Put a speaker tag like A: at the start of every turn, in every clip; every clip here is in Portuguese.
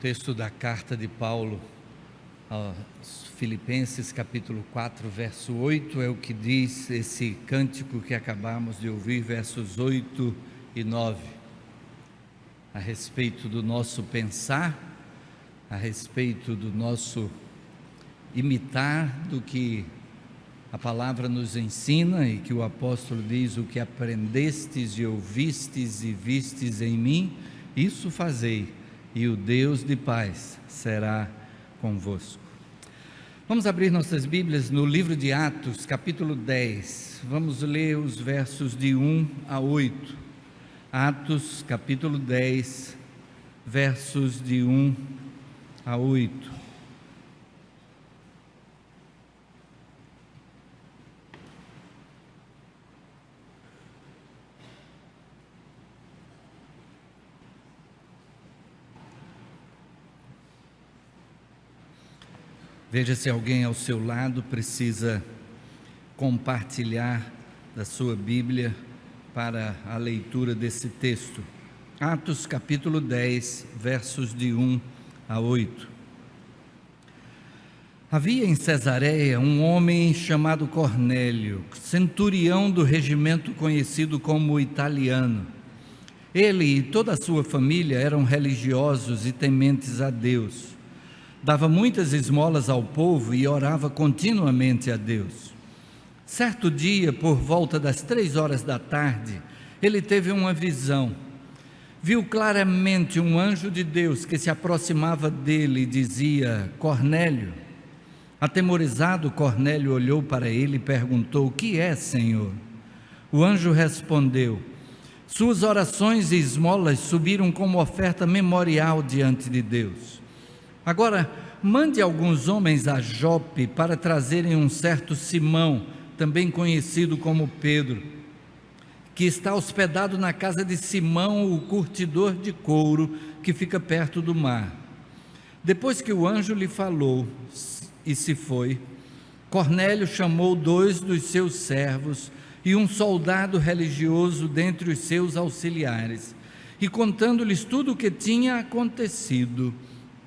A: Texto da carta de Paulo aos Filipenses, capítulo 4, verso 8, é o que diz esse cântico que acabamos de ouvir, versos 8 e 9, a respeito do nosso pensar, a respeito do nosso imitar do que a palavra nos ensina, e que o apóstolo diz: o que aprendestes e ouvistes e vistes em mim, isso fazei, e o Deus de paz será convosco. Vamos abrir nossas Bíblias no livro de Atos, capítulo 10, vamos ler os versos de 1 a 8, Atos, capítulo 10, versos de 1 a 8. Veja se alguém ao seu lado precisa compartilhar da sua Bíblia para a leitura desse texto. Atos capítulo 10, versos de 1 a 8. Havia em Cesareia um homem chamado Cornélio, centurião do regimento conhecido como Italiano. Ele e toda a sua família eram religiosos e tementes a Deus. Dava muitas esmolas ao povo e orava continuamente a Deus. Certo dia, por volta das 3 horas da tarde, ele teve uma visão. Viu claramente um anjo de Deus que se aproximava dele e dizia: Cornélio. Atemorizado, Cornélio olhou para ele e perguntou: o que é, Senhor? O anjo respondeu: suas orações e esmolas subiram como oferta memorial diante de Deus. Agora, mande alguns homens a Jope para trazerem um certo Simão, também conhecido como Pedro, que está hospedado na casa de Simão, o curtidor de couro, que fica perto do mar. Depois que o anjo lhe falou e se foi, Cornélio chamou 2 dos seus servos e um soldado religioso dentre os seus auxiliares, e contando-lhes tudo o que tinha acontecido,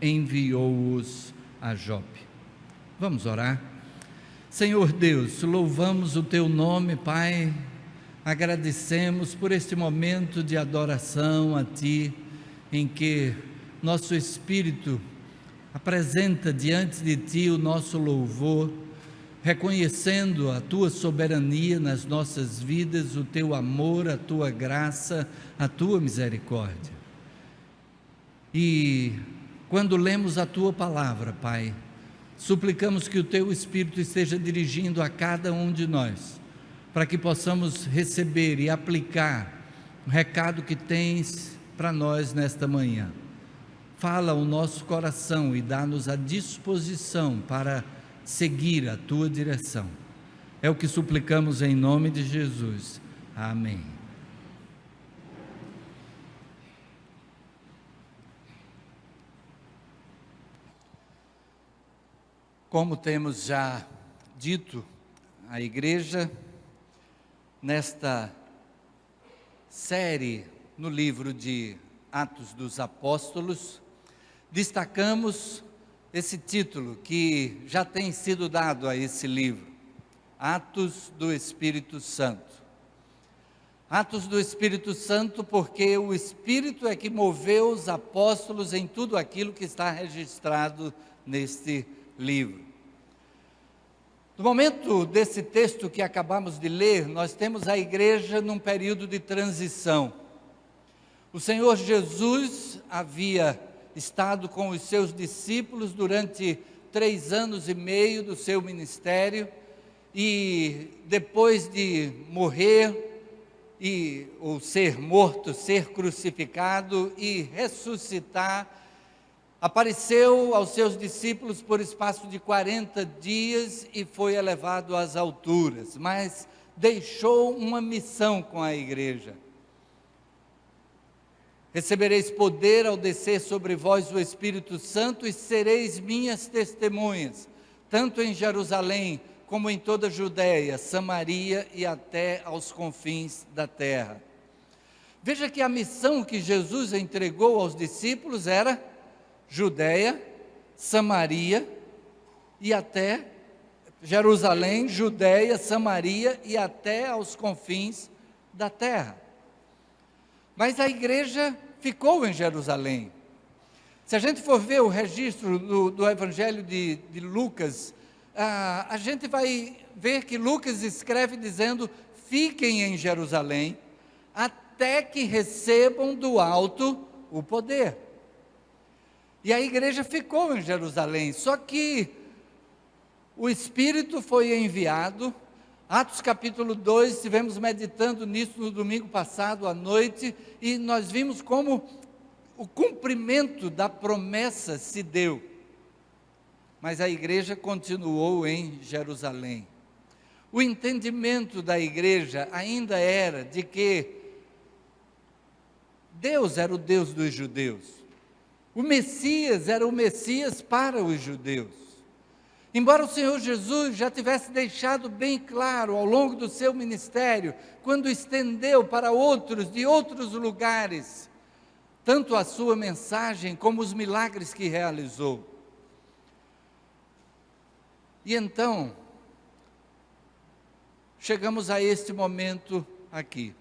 A: enviou-os a Jope. Vamos orar. Senhor Deus, louvamos o teu nome, Pai, agradecemos por este momento de adoração a ti, em que nosso espírito apresenta diante de ti o nosso louvor, reconhecendo a tua soberania nas nossas vidas, o teu amor, a tua graça, a tua misericórdia. E quando lemos a tua palavra, Pai, suplicamos que o teu Espírito esteja dirigindo a cada um de nós, para que possamos receber e aplicar o recado que tens para nós nesta manhã. Fala o nosso coração e dá-nos a disposição para seguir a tua direção. É o que suplicamos em nome de Jesus. Amém. Como temos já dito à igreja, nesta série no livro de Atos dos Apóstolos, destacamos esse título que já tem sido dado a esse livro: Atos do Espírito Santo. Atos do Espírito Santo, porque o Espírito é que moveu os apóstolos em tudo aquilo que está registrado neste livro. No momento desse texto que acabamos de ler, nós temos a igreja num período de transição. O Senhor Jesus havia estado com os seus discípulos durante 3 anos e meio do seu ministério, e depois de morrer, ou ser morto, ser crucificado e ressuscitar, apareceu aos seus discípulos por espaço de 40 dias e foi elevado às alturas, mas deixou uma missão com a igreja. Recebereis poder ao descer sobre vós o Espírito Santo e sereis minhas testemunhas, tanto em Jerusalém como em toda a Judéia, Samaria e até aos confins da terra. Veja que a missão que Jesus entregou aos discípulos era Judéia, Samaria e até Jerusalém, Judéia, Samaria e até aos confins da terra. Mas a igreja ficou em Jerusalém. Se a gente for ver o registro do Evangelho de Lucas, a gente vai ver que Lucas escreve dizendo: fiquem em Jerusalém, até que recebam do alto o poder. E a igreja ficou em Jerusalém, só que o Espírito foi enviado. Atos capítulo 2, estivemos meditando nisso no domingo passado à noite, e nós vimos como o cumprimento da promessa se deu. Mas a igreja continuou em Jerusalém. O entendimento da igreja ainda era de que Deus era o Deus dos judeus. O Messias era o Messias para os judeus. Embora o Senhor Jesus já tivesse deixado bem claro ao longo do seu ministério, quando estendeu para outros de outros lugares, tanto a sua mensagem como os milagres que realizou. E então, chegamos a este momento aqui.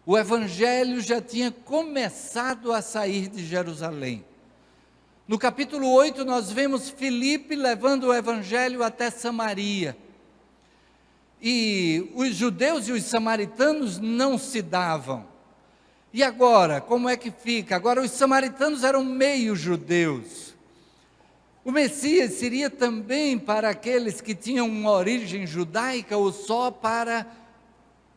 A: O Evangelho já tinha começado a sair de Jerusalém. No capítulo 8, nós vemos Filipe levando o Evangelho até Samaria. E os judeus e os samaritanos não se davam. E agora, como é que fica? Agora os samaritanos eram meio judeus. O Messias seria também para aqueles que tinham uma origem judaica ou só para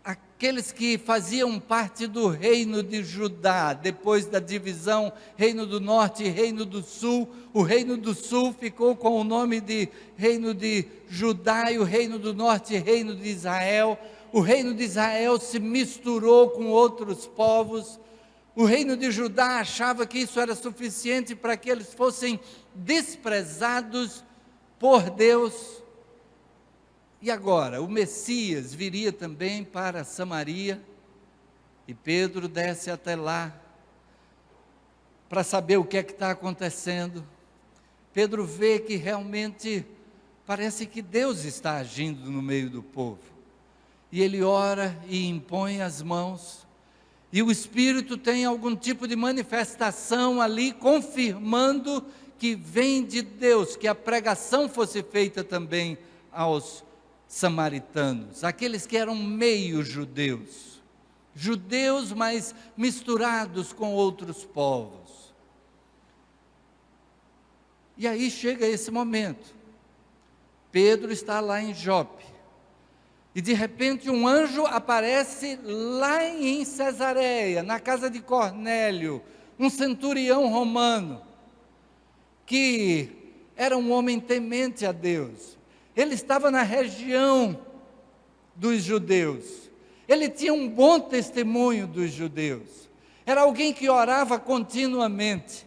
A: aqueles que faziam parte do reino de Judá, depois da divisão, reino do norte e reino do sul. O reino do sul ficou com o nome de reino de Judá, e o reino do norte, reino de Israel. O reino de Israel se misturou com outros povos. O reino de Judá achava que isso era suficiente para que eles fossem desprezados por Deus. E agora, o Messias viria também para Samaria, e Pedro desce até lá, para saber o que é que está acontecendo. Pedro vê que realmente parece que Deus está agindo no meio do povo, e ele ora e impõe as mãos, e o Espírito tem algum tipo de manifestação ali, confirmando que vem de Deus, que a pregação fosse feita também aos samaritanos, aqueles que eram meio judeus, judeus, mas misturados com outros povos. E aí chega esse momento, Pedro está lá em Jope, e de repente um anjo aparece lá em Cesareia, na casa de Cornélio, um centurião romano, que era um homem temente a Deus. Ele estava na região dos judeus, ele tinha um bom testemunho dos judeus, era alguém que orava continuamente.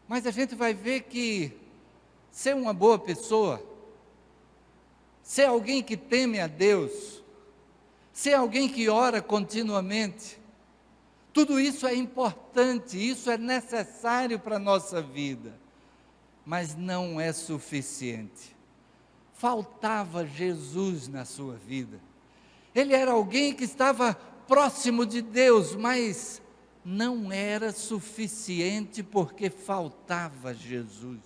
A: Mas a gente vai ver que ser uma boa pessoa, ser alguém que teme a Deus, ser alguém que ora continuamente, tudo isso é importante, isso é necessário para a nossa vida, mas não é suficiente. Faltava Jesus na sua vida. Ele era alguém que estava próximo de Deus, mas não era suficiente porque faltava Jesus.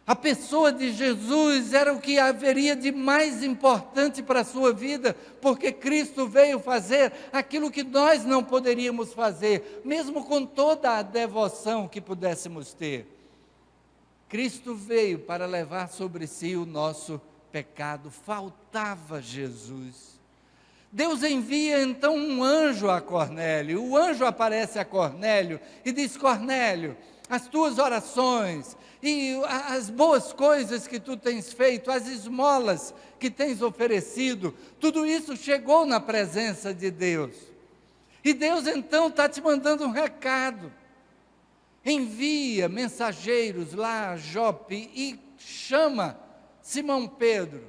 A: A pessoa de Jesus era o que haveria de mais importante para a sua vida, porque Cristo veio fazer aquilo que nós não poderíamos fazer, mesmo com toda a devoção que pudéssemos ter. Cristo veio para levar sobre si o nosso pecado, faltava Jesus. Deus envia então um anjo a Cornélio, o anjo aparece a Cornélio e diz: Cornélio, as tuas orações e as boas coisas que tu tens feito, as esmolas que tens oferecido, tudo isso chegou na presença de Deus. E Deus então está te mandando um recado. Envia mensageiros lá a Jope e chama Simão Pedro,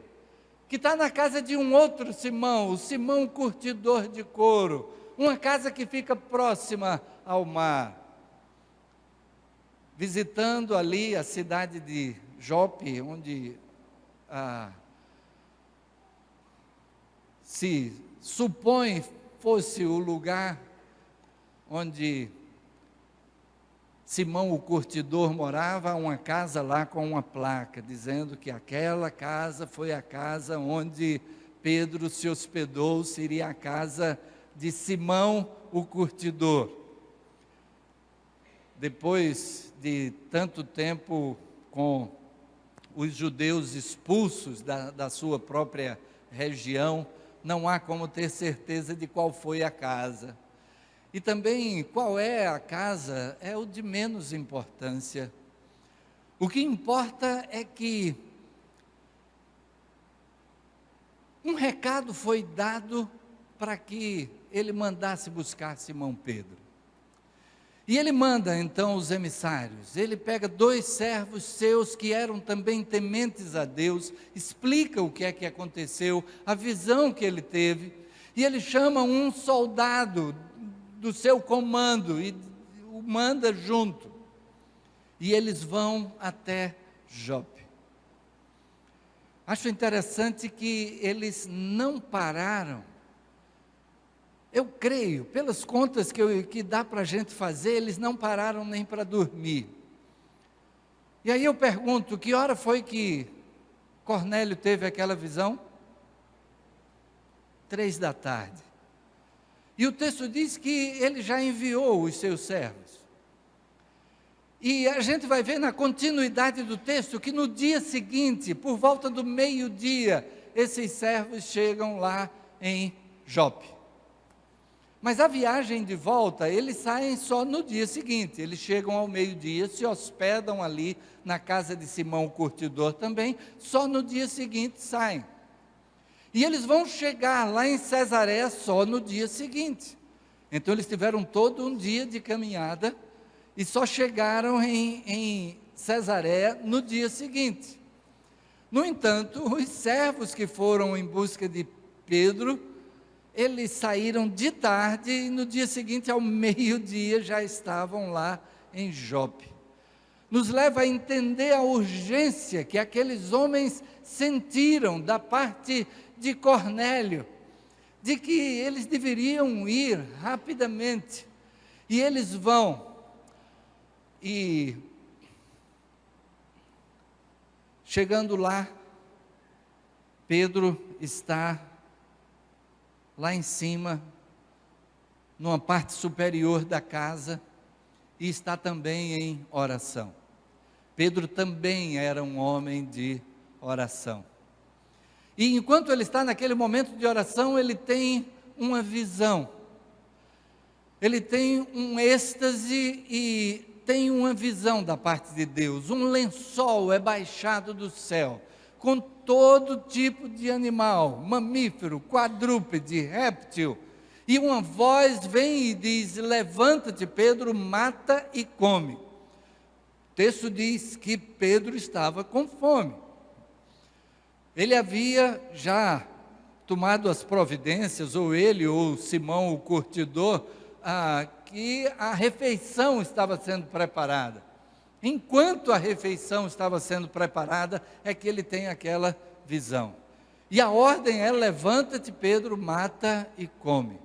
A: que está na casa de um outro Simão, o Simão curtidor de couro, uma casa que fica próxima ao mar. visitando ali a cidade de Jope, onde se supõe fosse o lugar onde Simão o curtidor morava, uma casa lá com uma placa, dizendo que aquela casa foi a casa onde Pedro se hospedou, seria a casa de Simão o curtidor. Depois de tanto tempo com os judeus expulsos da sua própria região, não há como ter certeza de qual foi a casa. E também qual é a casa é o de menos importância. O que importa é que um recado foi dado para que ele mandasse buscar Simão Pedro. E ele manda então os emissários, ele pega 2 servos seus que eram também tementes a Deus, explica o que é que aconteceu, a visão que ele teve, e ele chama um soldado do seu comando e o manda junto. E eles vão até Jope. Acho interessante que eles não pararam. Eu creio, pelas contas que dá para a gente fazer, eles não pararam nem para dormir. E aí eu pergunto, que hora foi que Cornélio teve aquela visão? 3 da tarde. E o texto diz que ele já enviou os seus servos. E a gente vai ver na continuidade do texto que no dia seguinte, por volta do meio-dia, esses servos chegam lá em Jope. Mas a viagem de volta, eles saem só no dia seguinte. Eles chegam ao meio-dia, se hospedam ali na casa de Simão o curtidor também, só no dia seguinte saem. E eles vão chegar lá em Cesareia só no dia seguinte. Então eles tiveram todo um dia de caminhada e só chegaram em Cesareia no dia seguinte. No entanto, os servos que foram em busca de Pedro, eles saíram de tarde e no dia seguinte, ao meio-dia, já estavam lá em Jope. Nos leva a entender a urgência que aqueles homens sentiram da parte de Cornélio, de que eles deveriam ir rapidamente. E eles vão, e chegando lá, Pedro está lá em cima, numa parte superior da casa, e está também em oração. Pedro também era um homem de oração. E enquanto ele está naquele momento de oração, ele tem uma visão. Ele tem um êxtase e tem uma visão da parte de Deus. Um lençol é baixado do céu, com todo tipo de animal, mamífero, quadrúpede, réptil. E uma voz vem e diz: levanta-te, Pedro, mata e come. O texto diz que Pedro estava com fome. Ele havia já tomado as providências, ou ele, ou Simão o curtidor, que a refeição estava sendo preparada. Enquanto a refeição estava sendo preparada, é que ele tem aquela visão. E a ordem é: levanta-te, Pedro, mata e come.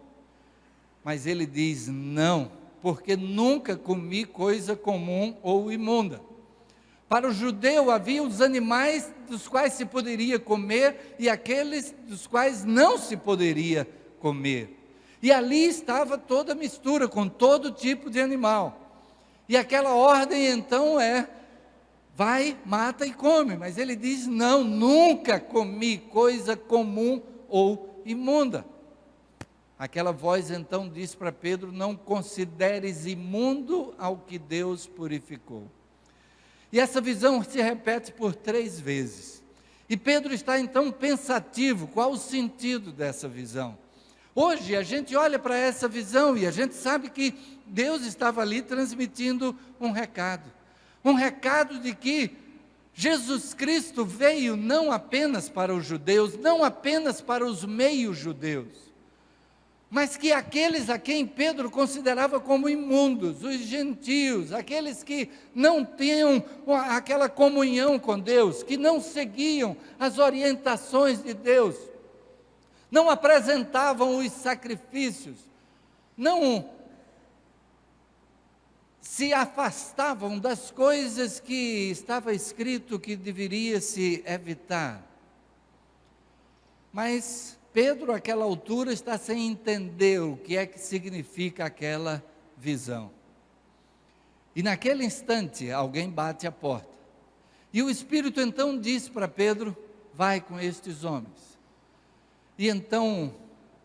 A: Mas ele diz: não, porque nunca comi coisa comum ou imunda. Para o judeu havia os animais dos quais se poderia comer e aqueles dos quais não se poderia comer. E ali estava toda a mistura com todo tipo de animal. E aquela ordem então é: vai, mata e come. Mas ele diz: não, nunca comi coisa comum ou imunda. Aquela voz então diz para Pedro: não consideres imundo ao que Deus purificou. E essa visão se repete por 3 vezes. E Pedro está então pensativo, qual o sentido dessa visão? Hoje a gente olha para essa visão e a gente sabe que Deus estava ali transmitindo um recado de que Jesus Cristo veio não apenas para os judeus, não apenas para os meios judeus, mas que aqueles a quem Pedro considerava como imundos, os gentios, aqueles que não tinham aquela comunhão com Deus, que não seguiam as orientações de Deus, não apresentavam os sacrifícios, não se afastavam das coisas que estava escrito que deveria se evitar. Mas Pedro, àquela altura, está sem entender o que é que significa aquela visão. E naquele instante, alguém bate a porta. E o Espírito então diz para Pedro: vai com estes homens. E então,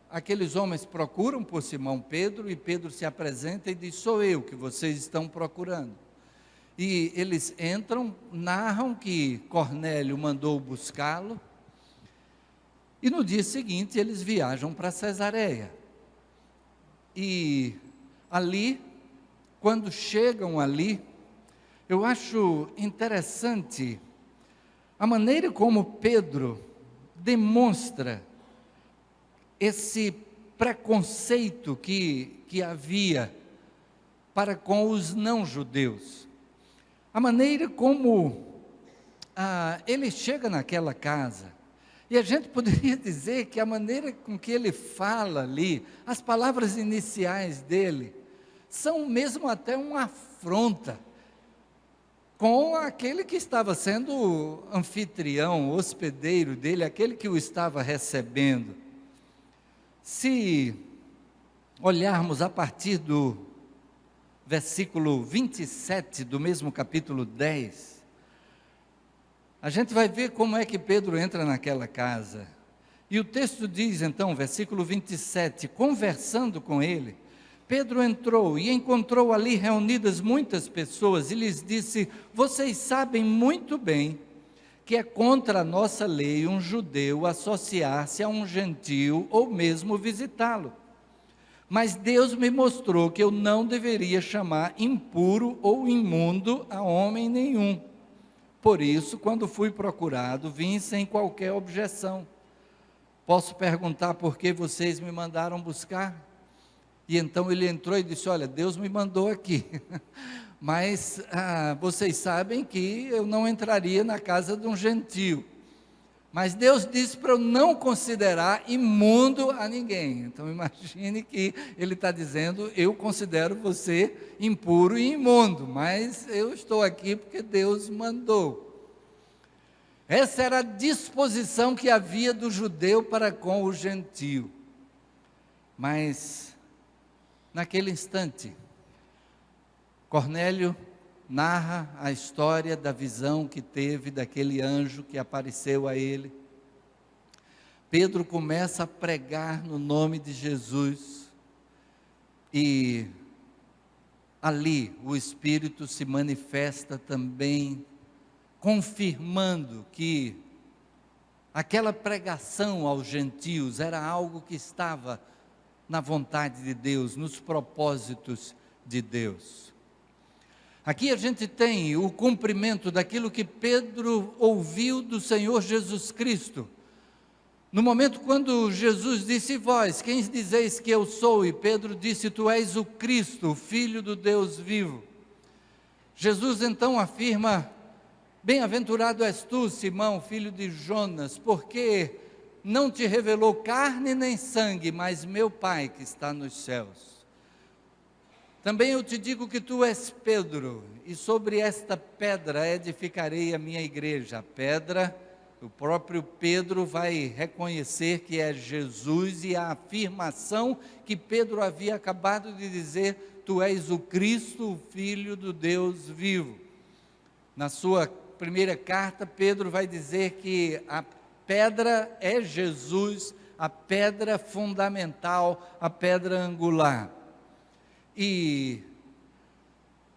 A: aqueles homens procuram por Simão Pedro, e Pedro se apresenta e diz: sou eu que vocês estão procurando. E eles entram, narram que Cornélio mandou buscá-lo, e no dia seguinte eles viajam para Cesareia. E ali, quando chegam ali, eu acho interessante a maneira como Pedro demonstra esse preconceito que havia para com os não-judeus. A maneira como ele chega naquela casa, e a gente poderia dizer que a maneira com que ele fala ali, as palavras iniciais dele, são mesmo até uma afronta com aquele que estava sendo anfitrião, hospedeiro dele, aquele que o estava recebendo. Se olharmos a partir do versículo 27 do mesmo capítulo 10, a gente vai ver como é que Pedro entra naquela casa. E o texto diz então, versículo 27, conversando com ele, Pedro entrou e encontrou ali reunidas muitas pessoas e lhes disse: vocês sabem muito bem que é contra a nossa lei um judeu associar-se a um gentio ou mesmo visitá-lo. Mas Deus me mostrou que eu não deveria chamar impuro ou imundo a homem nenhum. Por isso, quando fui procurado, vim sem qualquer objeção. Posso perguntar por que vocês me mandaram buscar? E então ele entrou e disse: olha, Deus me mandou aqui. Mas vocês sabem que eu não entraria na casa de um gentio. Mas Deus disse para eu não considerar imundo a ninguém. Então imagine que ele está dizendo: eu considero você impuro e imundo, mas eu estou aqui porque Deus mandou. Essa era a disposição que havia do judeu para com o gentio. Mas naquele instante, Cornélio narra a história da visão que teve daquele anjo que apareceu a ele. Pedro começa a pregar no nome de Jesus, e ali o Espírito se manifesta também, confirmando que aquela pregação aos gentios era algo que estava na vontade de Deus, nos propósitos de Deus. Aqui a gente tem o cumprimento daquilo que Pedro ouviu do Senhor Jesus Cristo. No momento quando Jesus disse: vós, quem dizeis que eu sou? E Pedro disse: tu és o Cristo, o Filho do Deus vivo. Jesus então afirma: bem-aventurado és tu, Simão, filho de Jonas, porque não te revelou carne nem sangue, mas meu Pai que está nos céus. Também eu te digo que tu és Pedro, e sobre esta pedra edificarei a minha igreja. A pedra, o próprio Pedro vai reconhecer que é Jesus, e a afirmação que Pedro havia acabado de dizer: tu és o Cristo, o Filho do Deus vivo. Na sua primeira carta, Pedro vai dizer que a pedra é Jesus, a pedra fundamental, a pedra angular. E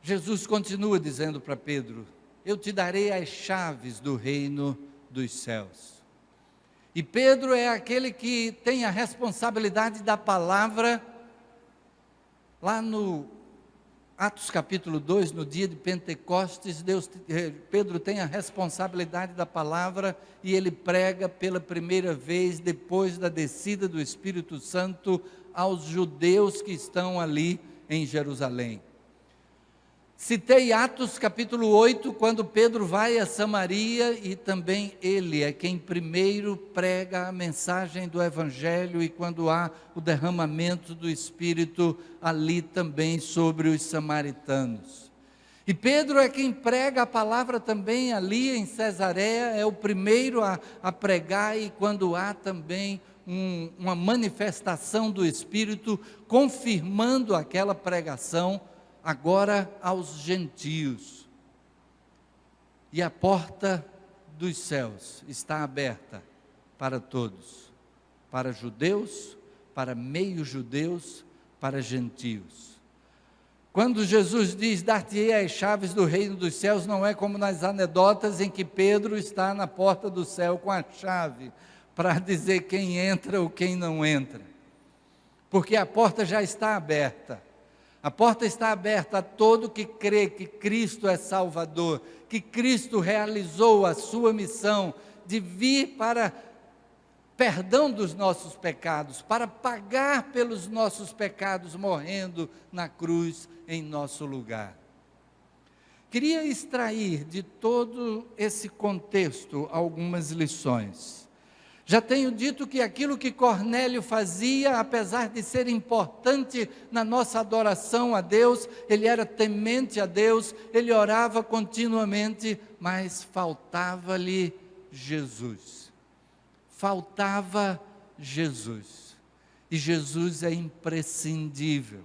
A: Jesus continua dizendo para Pedro: eu te darei as chaves do reino dos céus. E Pedro é aquele que tem a responsabilidade da palavra. Lá no Atos capítulo 2, no dia de Pentecostes, Pedro tem a responsabilidade da palavra, e ele prega pela primeira vez depois da descida do Espírito Santo aos judeus que estão ali em Jerusalém. Citei Atos capítulo 8, quando Pedro vai a Samaria, e também ele é quem primeiro prega a mensagem do Evangelho, e quando há o derramamento do Espírito ali também sobre os samaritanos. E Pedro é quem prega a palavra também ali em Cesareia, é o primeiro a pregar, e quando há também uma manifestação do Espírito, confirmando aquela pregação, agora aos gentios. E a porta dos céus está aberta para todos, para judeus, para meio-judeus, para gentios. Quando Jesus diz, dar-te-ei as chaves do reino dos céus, não é como nas anedotas em que Pedro está na porta do céu com a chave, para dizer quem entra ou quem não entra, porque a porta já está aberta. A porta está aberta a todo que crê que Cristo é Salvador, que Cristo realizou a sua missão de vir para perdão dos nossos pecados, para pagar pelos nossos pecados, morrendo na cruz em nosso lugar. Queria extrair de todo esse contexto algumas lições. Já tenho dito que aquilo que Cornélio fazia, apesar de ser importante na nossa adoração a Deus, ele era temente a Deus, ele orava continuamente, mas faltava-lhe Jesus. Faltava Jesus. E Jesus é imprescindível.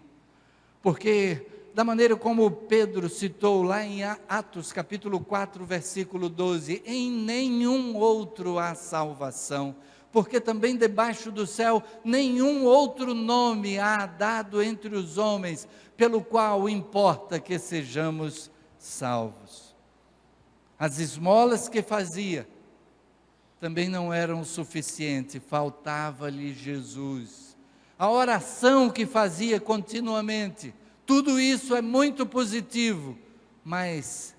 A: Porque, da maneira como Pedro citou lá em Atos capítulo 4, versículo 12, em nenhum outro há salvação, porque também debaixo do céu nenhum outro nome há dado entre os homens, pelo qual importa que sejamos salvos. As esmolas que fazia também não eram o suficiente, faltava-lhe Jesus. A oração que fazia continuamente, tudo isso é muito positivo, mas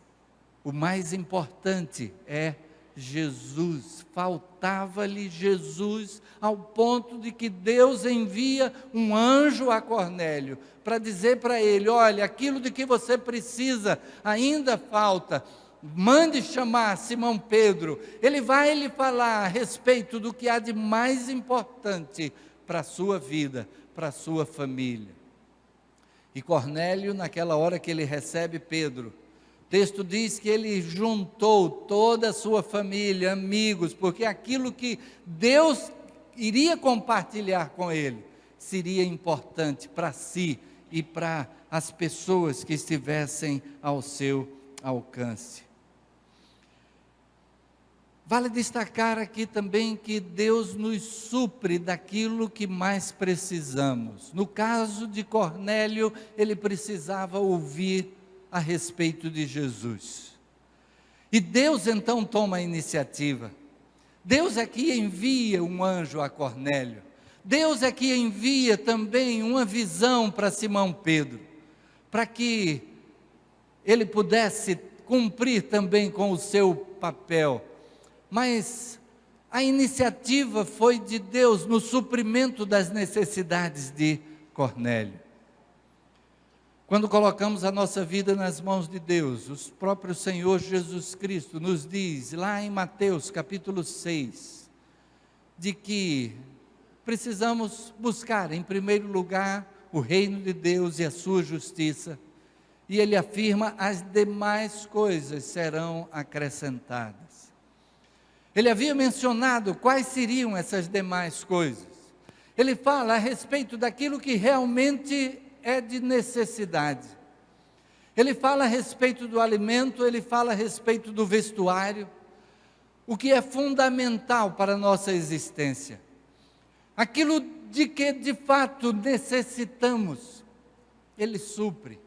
A: o mais importante é Jesus. Faltava-lhe Jesus, ao ponto de que Deus envia um anjo a Cornélio, para dizer para ele, olha, aquilo de que você precisa ainda falta, mande chamar Simão Pedro, ele vai lhe falar a respeito do que há de mais importante para a sua vida, para a sua família. E Cornélio, naquela hora que ele recebe Pedro, o texto diz que ele juntou toda a sua família, amigos, porque aquilo que Deus iria compartilhar com ele, seria importante para si e para as pessoas que estivessem ao seu alcance. Vale destacar aqui também que Deus nos supre daquilo que mais precisamos. No caso de Cornélio, ele precisava ouvir a respeito de Jesus. E Deus então toma a iniciativa. Deus é que envia um anjo a Cornélio. Deus é que envia também uma visão para Simão Pedro, para que ele pudesse cumprir também com o seu papel. Mas a iniciativa foi de Deus no suprimento das necessidades de Cornélio. Quando colocamos a nossa vida nas mãos de Deus, o próprio Senhor Jesus Cristo nos diz, lá em Mateus capítulo 6, de que precisamos buscar em primeiro lugar o reino de Deus e a sua justiça, e ele afirma, as demais coisas serão acrescentadas. Ele havia mencionado quais seriam essas demais coisas. Ele fala a respeito daquilo que realmente é de necessidade. Ele fala a respeito do alimento, ele fala a respeito do vestuário, o que é fundamental para a nossa existência. Aquilo de que de fato necessitamos, ele supre.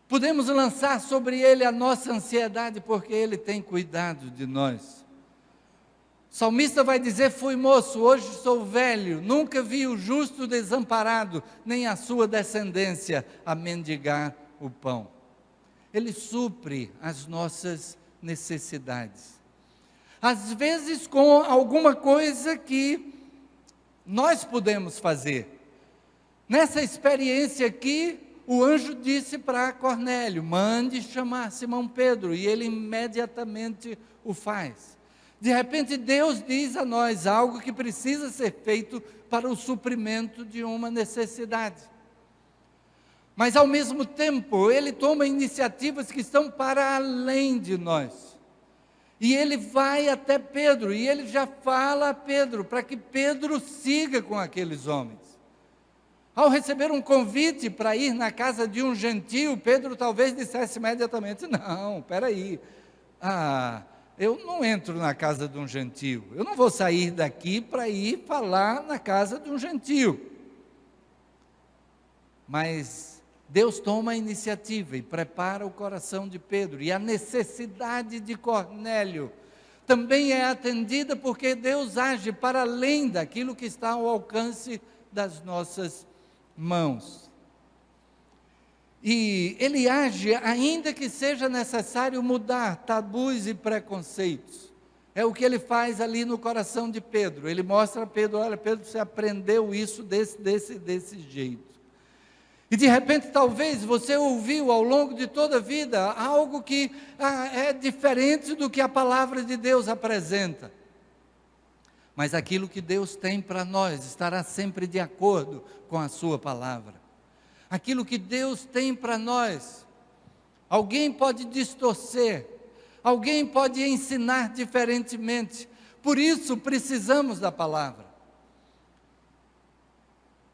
A: Podemos lançar sobre ele a nossa ansiedade, porque ele tem cuidado de nós. O salmista vai dizer, fui moço, hoje sou velho, nunca vi o justo desamparado, nem a sua descendência a mendigar o pão. Ele supre as nossas necessidades. Às vezes com alguma coisa que nós podemos fazer. Nessa experiência aqui, o anjo disse para Cornélio: mande chamar Simão Pedro, e ele imediatamente o faz. De repente, Deus diz a nós algo que precisa ser feito para o suprimento de uma necessidade. Mas, ao mesmo tempo, Ele toma iniciativas que estão para além de nós. E Ele vai até Pedro, e Ele já fala a Pedro, para que Pedro siga com aqueles homens. Ao receber um convite para ir na casa de um gentio, Pedro talvez dissesse imediatamente: não, espera aí, eu não entro na casa de um gentio, eu não vou sair daqui para ir falar na casa de um gentio. Mas Deus toma a iniciativa e prepara o coração de Pedro, e a necessidade de Cornélio também é atendida, porque Deus age para além daquilo que está ao alcance das nossas mãos. E Ele age ainda que seja necessário mudar tabus e preconceitos. É o que Ele faz ali no coração de Pedro. Ele mostra a Pedro: olha, Pedro, você aprendeu isso desse jeito. E de repente, talvez você ouviu ao longo de toda a vida algo que é diferente do que a palavra de Deus apresenta. Mas aquilo que Deus tem para nós estará sempre de acordo com a sua palavra. Aquilo que Deus tem para nós, alguém pode distorcer, alguém pode ensinar diferentemente. Por isso precisamos da palavra.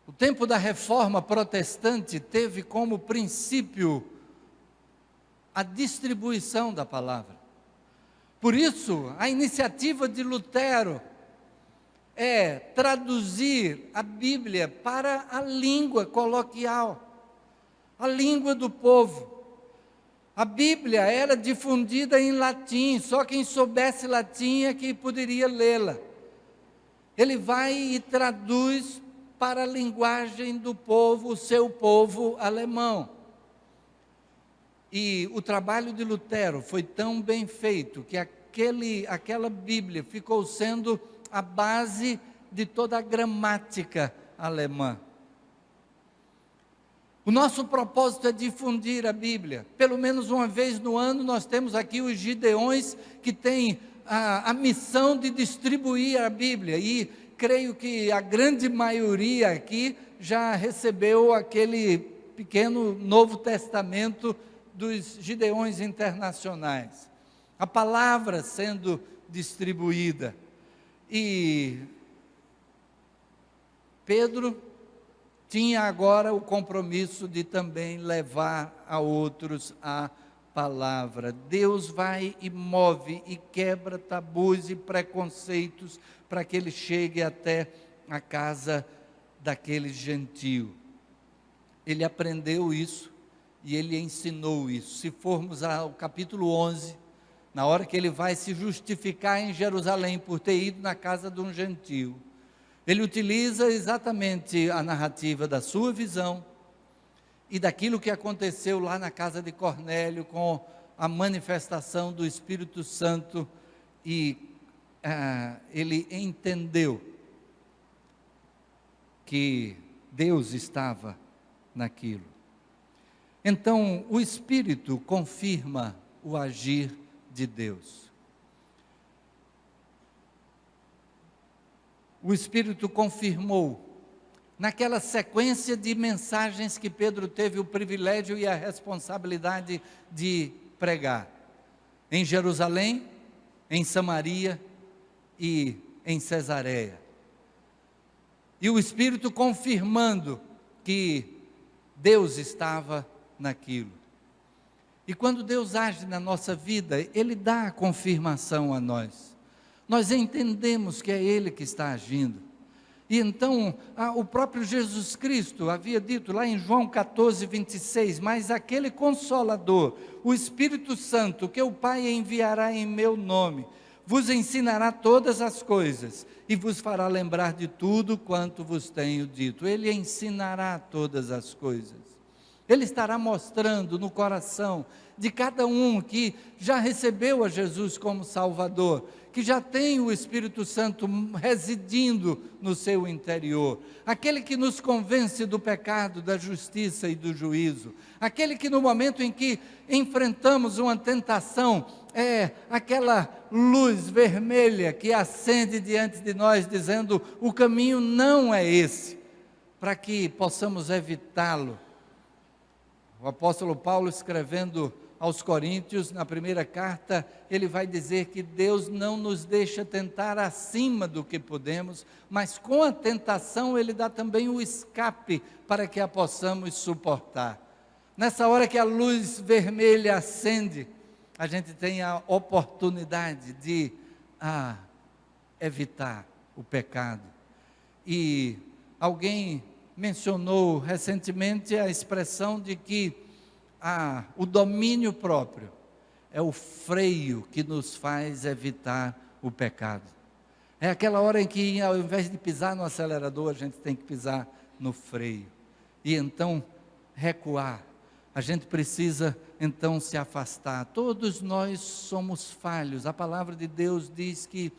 A: O tempo da reforma protestante teve como princípio a distribuição da palavra. Por isso, a iniciativa de Lutero é traduzir a Bíblia para a língua coloquial, a língua do povo. A Bíblia era difundida em latim, só quem soubesse latim é que poderia lê-la. Ele vai e traduz para a linguagem do povo, o seu povo alemão. E o trabalho de Lutero foi tão bem feito que aquela Bíblia ficou sendo a base de toda a gramática alemã. O nosso propósito é difundir a Bíblia. Pelo menos uma vez no ano nós temos aqui os Gideões, que têm a missão de distribuir a Bíblia, e creio que a grande maioria aqui já recebeu aquele pequeno Novo Testamento dos Gideões Internacionais. A palavra sendo distribuída. E Pedro tinha agora o compromisso de também levar a outros a palavra. Deus vai e move e quebra tabus e preconceitos para que ele chegue até a casa daquele gentio. Ele aprendeu isso e ele ensinou isso. Se formos ao capítulo 11, na hora que ele vai se justificar em Jerusalém por ter ido na casa de um gentio, ele utiliza exatamente a narrativa da sua visão e daquilo que aconteceu lá na casa de Cornélio, com a manifestação do Espírito Santo, e ele entendeu que Deus estava naquilo. Então, o Espírito confirma o agir de Deus. O Espírito confirmou, naquela sequência de mensagens que Pedro teve o privilégio e a responsabilidade de pregar, em Jerusalém, em Samaria e em Cesareia. E o Espírito confirmando que Deus estava naquilo. E quando Deus age na nossa vida, Ele dá a confirmação a nós. Nós entendemos que é Ele que está agindo. E então, o próprio Jesus Cristo havia dito lá em João 14, 26, mas aquele Consolador, o Espírito Santo, que o Pai enviará em meu nome, vos ensinará todas as coisas e vos fará lembrar de tudo quanto vos tenho dito. Ele ensinará todas as coisas. Ele estará mostrando no coração de cada um que já recebeu a Jesus como Salvador, que já tem o Espírito Santo residindo no seu interior, aquele que nos convence do pecado, da justiça e do juízo, aquele que no momento em que enfrentamos uma tentação, é aquela luz vermelha que acende diante de nós, dizendo: o caminho não é esse, para que possamos evitá-lo. O apóstolo Paulo, escrevendo aos Coríntios, na primeira carta, ele vai dizer que Deus não nos deixa tentar acima do que podemos, mas com a tentação Ele dá também o escape para que a possamos suportar. Nessa hora que a luz vermelha acende, a gente tem a oportunidade de evitar o pecado. E alguém mencionou recentemente a expressão de que o domínio próprio é o freio que nos faz evitar o pecado. É aquela hora em que, ao invés de pisar no acelerador, a gente tem que pisar no freio. E então recuar. A gente precisa então se afastar. Todos nós somos falhos. A palavra de Deus diz que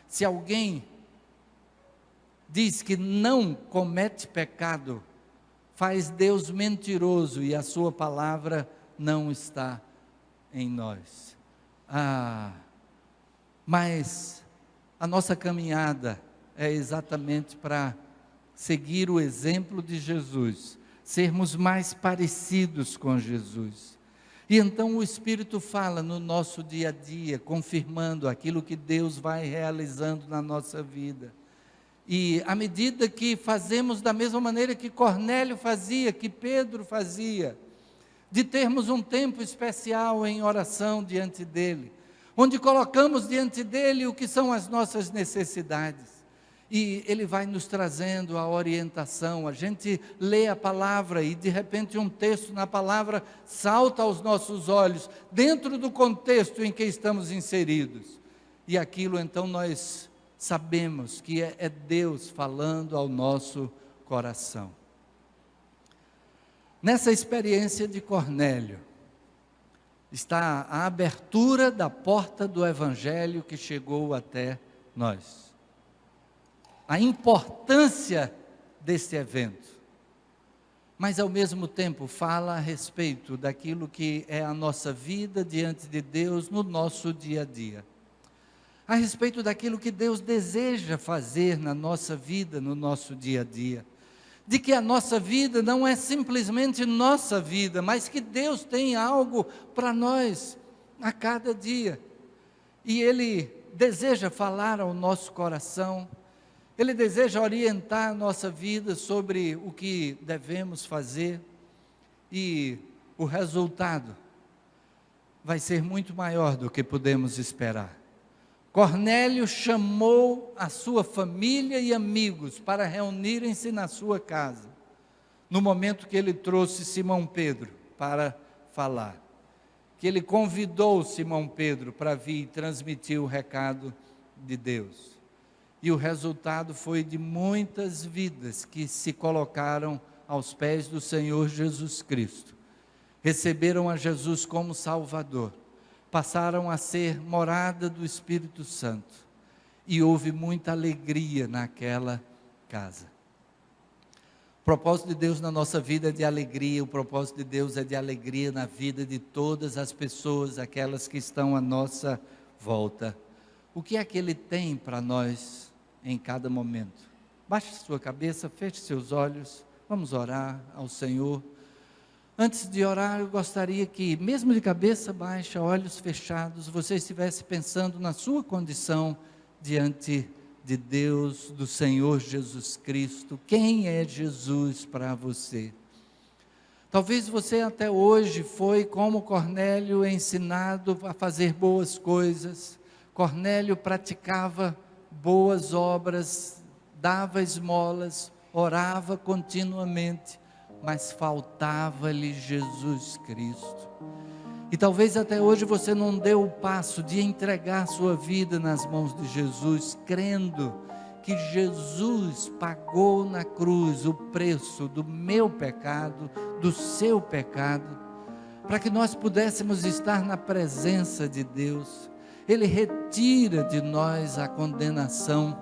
A: se alguém diz que não comete pecado, faz Deus mentiroso e a sua palavra não está em nós. Mas a nossa caminhada é exatamente para seguir o exemplo de Jesus, sermos mais parecidos com Jesus. E então o Espírito fala no nosso dia a dia, confirmando aquilo que Deus vai realizando na nossa vida. E à medida que fazemos da mesma maneira que Cornélio fazia, que Pedro fazia, de termos um tempo especial em oração diante dele, onde colocamos diante dele o que são as nossas necessidades, e ele vai nos trazendo a orientação. A gente lê a palavra e de repente um texto na palavra salta aos nossos olhos, dentro do contexto em que estamos inseridos, e aquilo então nós sabemos que é Deus falando ao nosso coração. Nessa experiência de Cornélio, está a abertura da porta do Evangelho que chegou até nós. A importância desse evento, mas ao mesmo tempo fala a respeito daquilo que é a nossa vida diante de Deus no nosso dia a dia. A respeito daquilo que Deus deseja fazer na nossa vida, no nosso dia a dia. De que a nossa vida não é simplesmente nossa vida, mas que Deus tem algo para nós a cada dia. E Ele deseja falar ao nosso coração, Ele deseja orientar a nossa vida sobre o que devemos fazer, e o resultado vai ser muito maior do que podemos esperar. Cornélio chamou a sua família e amigos para reunirem-se na sua casa, no momento que ele trouxe Simão Pedro para falar, que ele convidou Simão Pedro para vir transmitir o recado de Deus, e o resultado foi de muitas vidas que se colocaram aos pés do Senhor Jesus Cristo, receberam a Jesus como Salvador, passaram a ser morada do Espírito Santo, e houve muita alegria naquela casa. O propósito de Deus na nossa vida é de alegria, o propósito de Deus é de alegria na vida de todas as pessoas, aquelas que estão à nossa volta. O que é que Ele tem para nós em cada momento? Baixe sua cabeça, feche seus olhos, vamos orar ao Senhor. Antes de orar, eu gostaria que, mesmo de cabeça baixa, olhos fechados, você estivesse pensando na sua condição diante de Deus, do Senhor Jesus Cristo. Quem é Jesus para você? Talvez você até hoje foi, como Cornélio, ensinado a fazer boas coisas. Cornélio praticava boas obras, dava esmolas, orava continuamente, mas faltava-lhe Jesus Cristo. E talvez até hoje você não deu o passo de entregar sua vida nas mãos de Jesus, crendo que Jesus pagou na cruz o preço do meu pecado, do seu pecado, para que nós pudéssemos estar na presença de Deus. Ele retira de nós a condenação.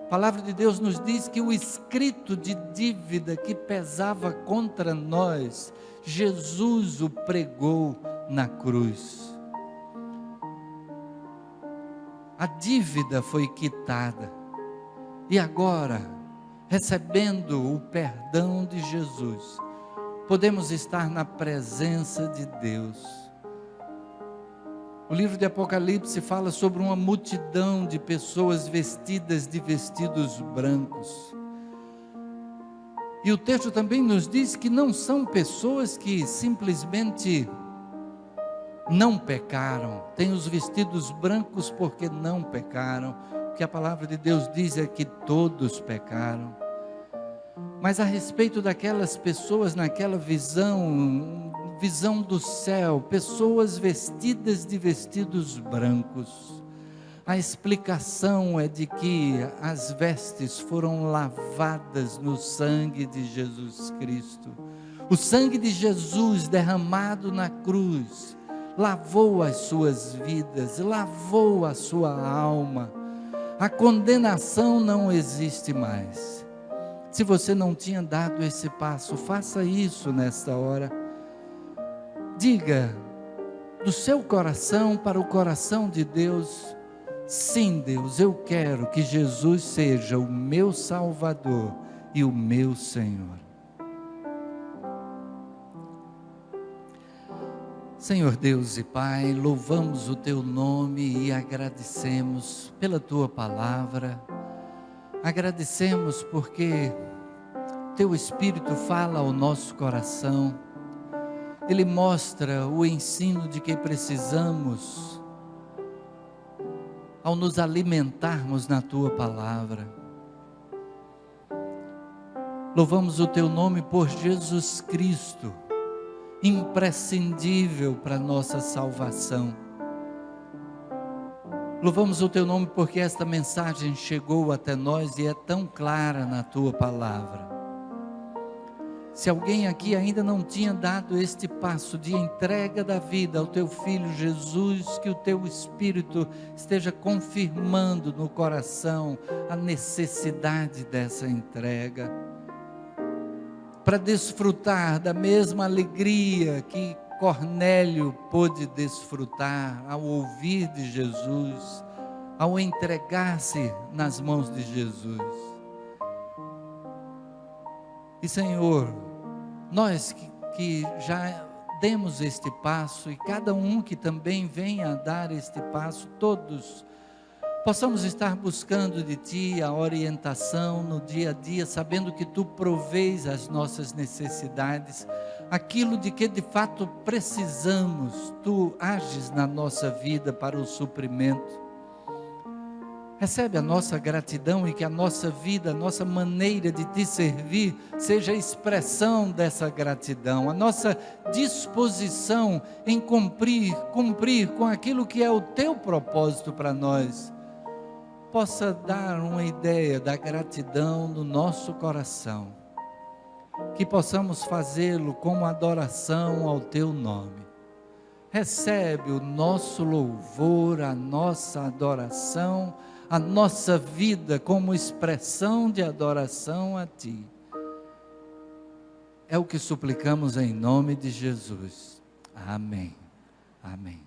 A: A palavra de Deus nos diz que o escrito de dívida que pesava contra nós, Jesus o pregou na cruz. A dívida foi quitada. E agora, recebendo o perdão de Jesus, podemos estar na presença de Deus. O livro de Apocalipse fala sobre uma multidão de pessoas vestidas de vestidos brancos. E o texto também nos diz que não são pessoas que simplesmente não pecaram, têm os vestidos brancos porque não pecaram. O que a palavra de Deus diz é que todos pecaram. Mas a respeito daquelas pessoas naquela visão do céu, pessoas vestidas de vestidos brancos, a explicação é de que as vestes foram lavadas no sangue de Jesus Cristo. O sangue de Jesus derramado na cruz lavou as suas vidas, lavou a sua alma. A condenação não existe mais. Se você não tinha dado esse passo, faça isso nesta hora. Diga do seu coração para o coração de Deus: sim, Deus, eu quero que Jesus seja o meu Salvador e o meu Senhor. Senhor Deus e Pai, louvamos o Teu nome e agradecemos pela Tua palavra. Agradecemos porque Teu Espírito fala ao nosso coração. Ele mostra o ensino de que precisamos ao nos alimentarmos na Tua palavra. Louvamos o Teu nome por Jesus Cristo, imprescindível para a nossa salvação. Louvamos o Teu nome porque esta mensagem chegou até nós e é tão clara na Tua palavra. Se alguém aqui ainda não tinha dado este passo de entrega da vida ao Teu Filho Jesus, que o Teu Espírito esteja confirmando no coração a necessidade dessa entrega, para desfrutar da mesma alegria que Cornélio pôde desfrutar ao ouvir de Jesus, ao entregar-se nas mãos de Jesus. E Senhor, nós que já demos este passo, e cada um que também venha a dar este passo, todos possamos estar buscando de Ti a orientação no dia a dia, sabendo que Tu provês as nossas necessidades, aquilo de que de fato precisamos, Tu ages na nossa vida para o suprimento. Recebe a nossa gratidão e que a nossa vida, a nossa maneira de Te servir, seja a expressão dessa gratidão, a nossa disposição em cumprir com aquilo que é o Teu propósito para nós, possa dar uma ideia da gratidão no nosso coração, que possamos fazê-lo como adoração ao Teu nome. Recebe o nosso louvor, a nossa adoração, a nossa vida como expressão de adoração a Ti. É o que suplicamos em nome de Jesus. Amém. Amém.